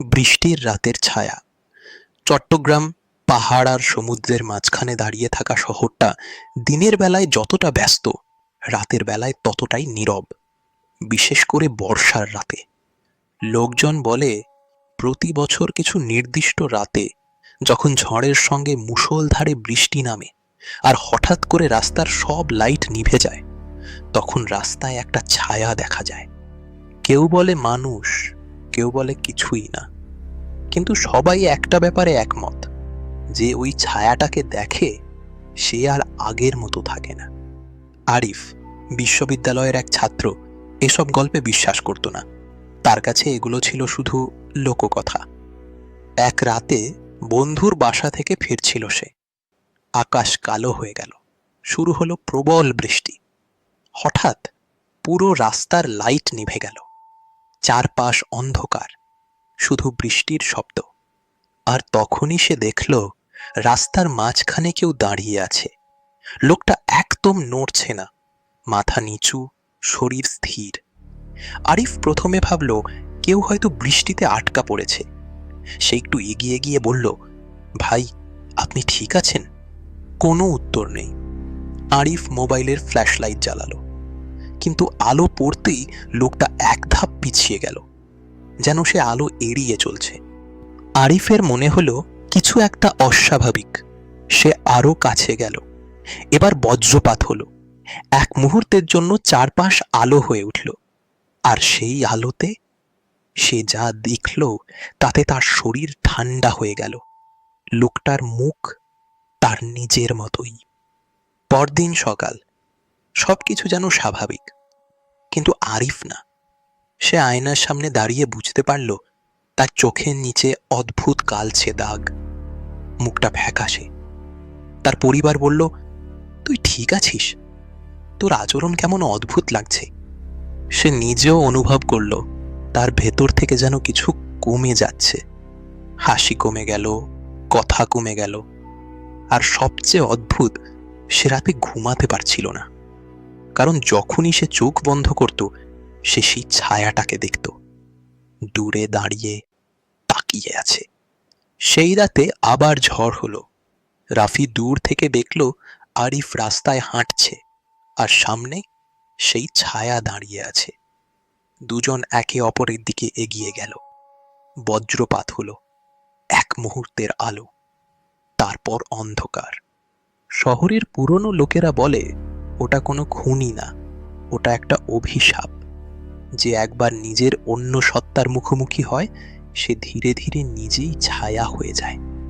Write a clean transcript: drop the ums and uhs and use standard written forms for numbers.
বৃষ্টির রাতের ছায়া। চট্টগ্রাম পাহাড় আর সমুদ্রের মাঝখানে দাঁড়িয়ে থাকা শহরটা দিনের বেলায় যতটা ব্যস্ত, রাতের বেলায় ততটাই নীরব। বিশেষ করে বর্ষার রাতে। লোকজন বলে প্রতি বছর কিছু নির্দিষ্ট রাতে, যখন ঝড়ের সঙ্গে মুষলধারে বৃষ্টি নামে আর হঠাৎ করে রাস্তার সব লাইট নিভে যায়, তখন রাস্তায় একটা ছায়া দেখা যায়। কেউ বলে মানুষ, কেউ বলে কিছুই না, কিন্তু সবাই একটা ব্যাপারে একমত, যে ওই ছায়াটাকে দেখে সে আর আগের মতো থাকে না। আরিফ, বিশ্ববিদ্যালয়ের এক ছাত্র, এসব গল্পে বিশ্বাস করত না। তার কাছে এগুলো ছিল শুধু লোককথা। এক রাতে বন্ধুর বাসা থেকে ফিরছিল সে। আকাশ কালো হয়ে গেল, শুরু হলো প্রবল বৃষ্টি। হঠাৎ পুরো রাস্তার লাইট নিভে গেল, চারপাশ অন্ধকার, শুধু বৃষ্টির শব্দ। আর তখনই সে দেখল রাস্তার মাঝখানে কেউ দাঁড়িয়ে আছে। লোকটা একদম নড়ছে না, মাথা নিচু, শরীর স্থির। আরিফ প্রথমে ভাবল কেউ হয়তো বৃষ্টিতে আটকা পড়েছে। সে একটু এগিয়ে গিয়ে বলল, ভাই, আপনি ঠিক আছেন? কোনো উত্তর নেই। আরিফ মোবাইলের ফ্ল্যাশ লাইট জ্বালালো, কিন্তু আলো পড়তেই লোকটা এক ধাপ পিছিয়ে গেল, যেন সে আলো এড়িয়ে চলছে। আরিফের মনে হলো কিছু একটা অস্বাভাবিক। সে আরো কাছে গেল। এবার বজ্রপাত হলো। এক মুহূর্তের জন্য চারপাশ আলো হয়ে উঠল। আর সেই আলোতে সে যা দেখল, তাতে তার শরীর ঠান্ডা হয়ে গেল। লোকটার মুখ তার নিজের মতোই। পরদিন সকাল, সবকিছু যেন স্বাভাবিক, কিন্তু আরিফ না। সে আয়নার সামনে দাঁড়িয়ে বুঝতে পারল তার চোখের নিচে অদ্ভুত কালচে দাগ, মুখটা ফ্যাকাশে। তার পরিবার বলল, তুই ঠিক আছিস? তোর আচরণ কেমন অদ্ভুত লাগছে। সে নিজেও অনুভব করল তার ভেতর থেকে যেন কিছু কমে যাচ্ছে। হাসি কমে গেল, কথা কমে গেল, আর সবচেয়ে অদ্ভুত, সে রাতে ঘুমাতে পারছিল না। কারণ যখনই সে চোখ বন্ধ করত, সে সেই ছায়াটাকে দেখত, দূরে দাঁড়িয়ে তাকিয়ে আছে। সেই রাতে আবার ঝড় হলো। রাফি দূর থেকে দেখল আরিফ রাস্তায় হাঁটছে, আর সামনে সেই ছায়া দাঁড়িয়ে আছে। দুজন একে অপরের দিকে এগিয়ে গেল। বজ্রপাত হলো, এক মুহূর্তের আলো, তারপর অন্ধকার। শহরের পুরনো লোকেরা বলে ওটা কোনো খুনি না, ওটা একটা অভিশাপ। যে একবার নিজের অন্য সত্তার মুখোমুখি হয়, সে ধীরে ধীরে নিজেই ছায়া হয়ে যায়।